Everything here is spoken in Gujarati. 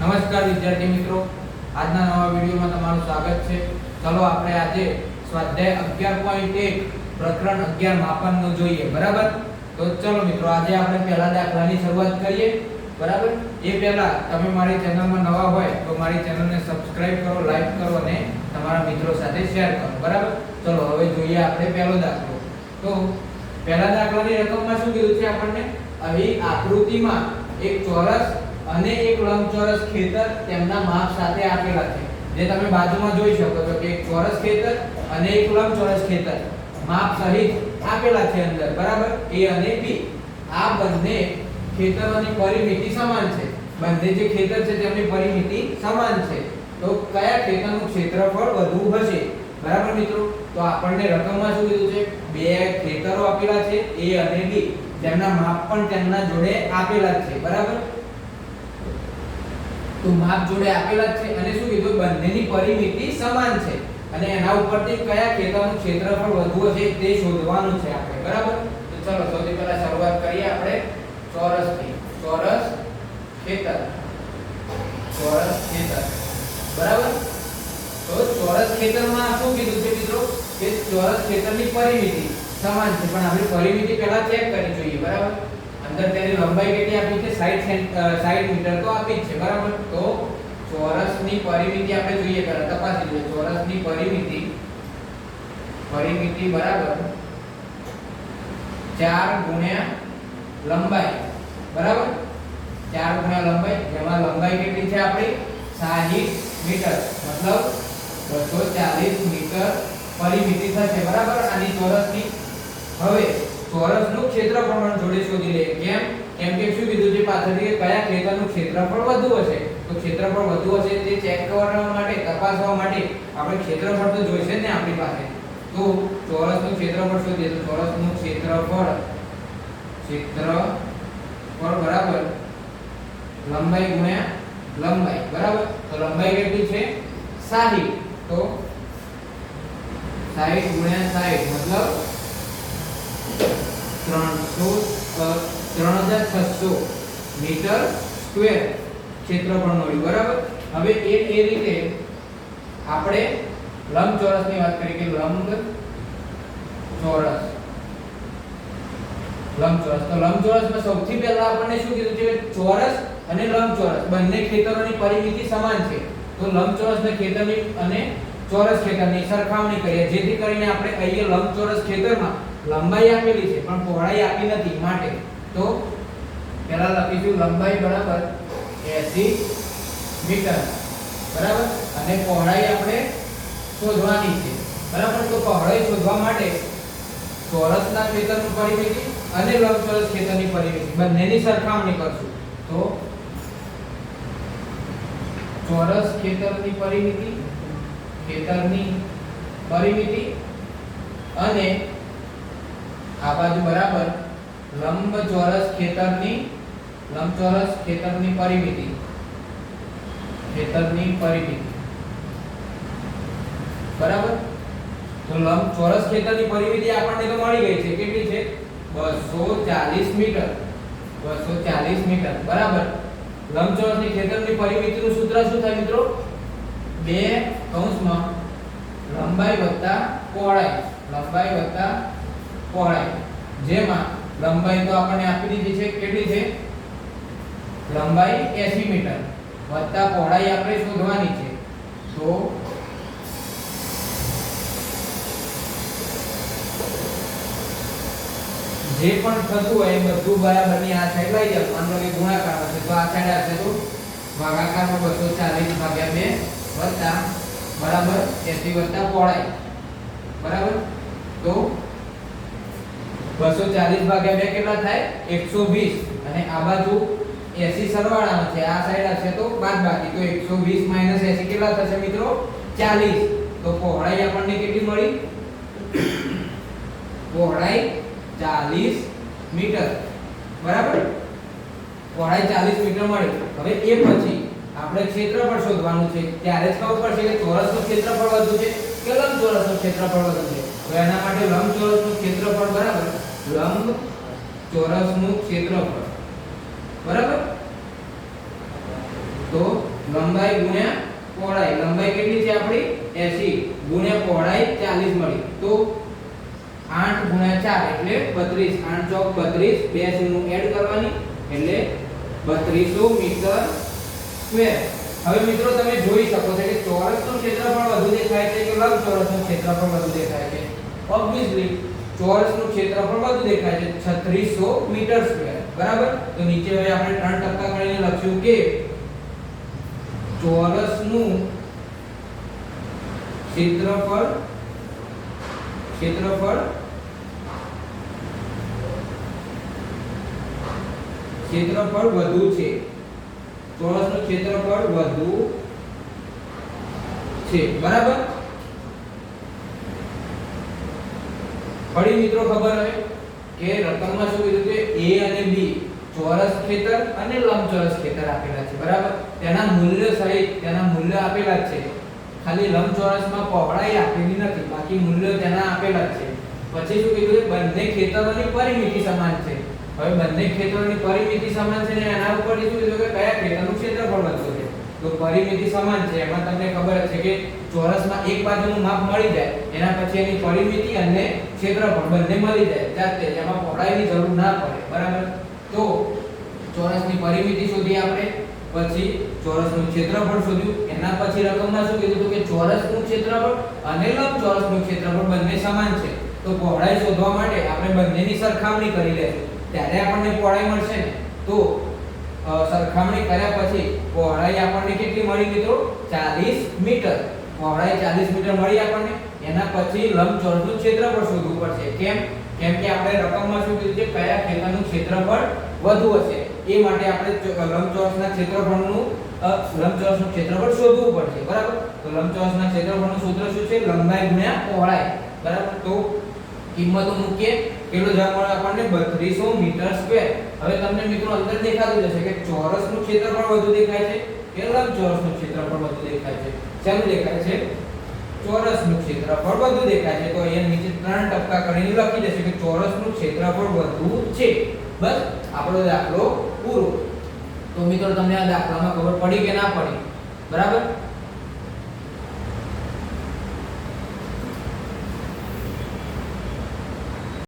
નમસ્કાર વિદ્યાર્થી મિત્રો, આજના નવા વિડિયોમાં તમારું સ્વાગત છે। ચલો આપણે આજે સ્વાધ્યાય 11.1 પ્રકરણ 11 માપનનું જોઈએ, બરાબર। તો ચલો મિત્રો, આજે આપણે પહેલા દાખલાની શરૂઆત કરીએ, બરાબર। એ પહેલા તમે મારી ચેનલમાં નવા હોય તો મારી ચેનલને સબસ્ક્રાઇબ કરો, લાઈક કરો અને તમારા મિત્રો સાથે શેર કરો, બરાબર। ચલો હવે જોઈએ આપણે પહેલો દાખલો। તો પહેલા દાખલાની રકમમાં શું કીધું છે આપણને? અહીં આકૃતિમાં એક ચોરસ અને એક લંબચોરસ ખેતર તેમના માપ સાથે આપેલા છે। જે તમે બાજુમાં જોઈ શકો છો કે એક ચોરસ ખેતર અને એક લંબચોરસ ખેતર માપ સહિત આપેલા છે અંદર, બરાબર। A અને B આ બંને ખેતરોની પરિમિતિ સમાન છે। બંને જે ખેતર છે તેમની પરિમિતિ સમાન છે। તો કયા ખેતરનું ક્ષેત્રફળ વધુ હશે, બરાબર મિત્રો? તો આપણને રકમમાં શું કીધું છે? બે ખેતરો આપેલા છે A અને B, જેમના માપ પણ તેમના જોડે આપેલા છે, બરાબર। તો માપ જોડે આપેલા છે અને શું કીધું? બંનેની પરિમિતિ સમાન છે અને એના ઉપરથી કયા ખેતરનું ક્ષેત્રફળ વધુ હશે તે શોધવાનું છે આપણે, બરાબર। તો ચલો સૌથી પહેલા શરૂઆત કરીએ આપણે ચોરસથી। ચોરસ ખેતર, બરાબર। તો ચોરસ ખેતરમાં શું કીધું છે મિત્રો? કે ચોરસ ખેતરની પરિમિતિ સમાન છે, પણ આપણે પરિમિતિ પહેલા ચેક કરી જોઈએ, બરાબર। અંદર તેની લંબાઈ કેટલી આપી છે? 60 મીટર તો આપી જ છે, બરાબર। તો ચોરસની પરિમિતિ આપણે જોઈએ, પહેલા તપાસી જોઈએ। ચોરસની પરિમિતિ બરાબર 4 ગુણ્યા લંબાઈ, બરાબર। 4 ગુણ્યા લંબાઈ, જેમાં લંબાઈ કેટલી છે આપણી? 60 મીટર, મતલબ 240 મીટર પરિમિતિ થશે, બરાબર। આની ચોરસની હવે ચોરસનું ક્ષેત્રફળ જોડે શોધી લઈએ। કેમ કે શું કીધું છે પાછળથી? કયા ખેતરનું ક્ષેત્રફળ વધુ હશે? તો ક્ષેત્રફળ વધુ હશે તે ચેક કરવા માટે, તપાસવા માટે આપણે ક્ષેત્રફળ તો જોઈશે જ ને આપણી પાસે। તો ચોરસનું ક્ષેત્રફળ શોધીએ તો ચોરસનું ક્ષેત્રફળ બરાબર લંબાઈ ગુણ્યા લંબાઈ, બરાબર। તો લંબાઈ કેટલી છે? 60, તો 60 ગુણ્યા 60 મતલબ 3600 મીટર સ્ક્વેર ક્ષેત્રફળ મળ્યું, બરાબર। હવે એ રીતે આપણે લંબચોરસની વાત કરીએ કે લંબચોરસ તો લંબચોરસમાં સૌથી પહેલા આપણને શું કીધું છે? ચોરસ અને લંબચોરસ બંને ખેતરોની પરિમિતિ સમાન છે। તો લંબચોરસના ખેતરની અને ચોરસ ખેતરની સરખામણી કરીએ, જેથી કરીને આપણે અહીંયા લંબચોરસ ખેતરમાં લંબાઈ આપેલી છે પણ પહોળાઈ આપી નથી, માટે તો પહેલા લખીશું લંબાઈ બરાબર 80 મીટર, બરાબર। અને પહોળાઈ આપણે શોધવાની છે, બરાબર। તો પહોળાઈ શોધવા માટે ચોરસના ખેતરનું પરિમિતિ અને લંબચોરસ ખેતરની પરિમિતિ બંનેની સરખામણી કરશું। તો ચોરસ ખેતરની પરિમિતિ અને આ બાજુ બરાબર લંબચોરસ ખેતરની પરિમિતિ, બરાબર। તો લંબચોરસ ખેતરની પરિમિતિ આપણને તો મળી ગઈ છે, કેટલી છે? 240 મીટર, બરાબર। લંબચોરસની ખેતરની પરિમિતિનું સૂત્ર શું થાય મિત્રો? 2 કૌંસમાં લંબાઈ વત્તા પહોળાઈ, જેમાં લંબાઈ તો આપણને આપી દીધી છે, કેટલી છે? લંબાઈ 80 મીટર વત્તા પહોળાઈ આપણે શોધવાની છે। તો જે પણ થતું હોય એ બધું બરાબરની આ સાઈડ લઈ જાવ। માનો કે ગુણાકારમાં છે તો આ સાઈડ આવશે તો ભાગાકારમાં 240 ભાગ્યા 2 વત્તા બરાબર 80 વત્તા પહોળાઈ, બરાબર। તો 240 ભાગ્યા 2 કેટલા થાય? 120, અને આ બાજુ 80 સરવાળામાં છે, આ સાઈડ આવશે તો બાદબાકી, તો 120 માઈનસ 80 કેટલા થશે મિત્રો? 40। તો પહોળાઈ આપણને કેટલી મળી? પહોળાઈ 40 મીટર, બરાબર। પહોળાઈ 40 મીટર મળી। હવે એ પછી આપણે ક્ષેત્રફળ શોધવાનું છે, ત્યારે જ ખબર પડશે કે ચોરસનું ક્ષેત્રફળ વધુ છે કે લંબચોરસનું ક્ષેત્રફળ વધુ છે। તો એના માટે લંબચોરસનું ક્ષેત્રફળ બરાબર લંબચોરસનું ક્ષેત્રફળ, બરાબર। તો લંબાઈ ગુણ્યા પહોળાઈ. લંબાઈ કેટલી છે આપણી 80 ગુણ્યા પહોળાઈ 40 મળી. તો 8 ગુણ્યા 4 એટલે 32. 8 ચોક 32, બે શૂન્ય એડ કરવાની એટલે 3200 મીટર સ્ક્વેર. હવે મિત્રો તમે જોઈ શકો છો કે ચોરસનું ક્ષેત્રફળ વધુ દેખાય છે કે લંબચોરસનું ક્ષેત્રફળ વધુ દેખાય છે? ઓબ્વિયસલી ચોરસનું ક્ષેત્રફળ વધુ દેખાય છે 3600 મીટર સ્ક્વેર. બરાબર. તો નીચે હવે આપણે 3% કરીને લખ્યું કે ચોરસનું ક્ષેત્રફળ વધુ છે. ચોરસનું ક્ષેત્રફળ વધુ છે. બરાબર. ફરી મિત્રો ખબર હોય કે રકમમાં શું કીધું કે a અને b ચોરસ ખેતર અને લંબચોરસ ખેતર આપેલા છે. બરાબર. તેના મૂલ્ય સહિત તેના મૂલ્ય આપેલા છે. ખાલી લંબચોરસમાં પહોળાઈ આપેલી નથી, બાકી મૂલ્ય તેના આપેલા છે. પછી શું કીધું કે બંને ખેતરોની પરિમિતિ સમાન છે. હવે બંને ખેતરોની પરિમિતિ સમાન છે ને એના ઉપર શું કીધું કે કયા ખેતરનું ક્ષેત્રફળ વધુ છે? તો પરિમિતિ સમાન છે. એમાં તમને ખબર છે કે ચોરસમાં એક બાજુનું માપ મળી જાય એના પછી એની પરિમિતિ અને ક્ષેત્રફળ બંને મળી જાય જાતે, એમાં પહોળાઈની જરૂર ના પડે. બરાબર. તો ચોરસની પરિમિતિ શોધી આપણે, પછી ચોરસનું ક્ષેત્રફળ શોધ્યું. એના પછી રકમમાં શું કીધું કે ચોરસનું ક્ષેત્રફળ અને લંબચોરસનું ક્ષેત્રફળ બંને સમાન છે. તો પહોળાઈ શોધવા માટે આપણે બંનેની સરખામણી કરી લેશું, ત્યારે આપણને પહોળાઈ મળશે ને. તો સરખામણી કર્યા પછી પહોળાઈ આપણને કેટલી મળી મિત્રો? 40 મીટર. પહોળાઈ 40 મીટર મળી આપણને. એના પછી લંબચોરસનું ક્ષેત્રફળ શોધવું પડશે. કેમ કે આપણે રકમમાં શું કીધું છે કયા ખેતરનું ક્ષેત્રફળ વધુ હશે એ માટે આપણે લંબચોરસનું ક્ષેત્રફળ શોધવું પડશે. બરાબર. તો લંબચોરસના ક્ષેત્રફળનું સૂત્ર શું છે? લંબાઈ ગુણ્યા પહોળાઈ. બરાબર. તો કિંમતો મૂકીએ, કેટલો જવાબ મળે આપણને? 3200 મીટર સ્ક્વેર. હવે તમને મિત્રો અંદર દેખાતું જશે કે ચોરસનું ક્ષેત્રફળ વધુ દેખાય છે કે લંબચોરસનું ક્ષેત્રફળ વધુ દેખાય છે? શેનું દેખાય છે? ચોરસનું ક્ષેત્રફળ વધુ દેખાય છે. તો અહીંયા નીચે 3% કરીને લખી દેશે કે ચોરસનું ક્ષેત્રફળ વધુ છે. બસ આપણો દાખલો પૂરો. તો મિત્રો તમને આ દાખલામાં ખબર પડી કે ના પડી? બરાબર.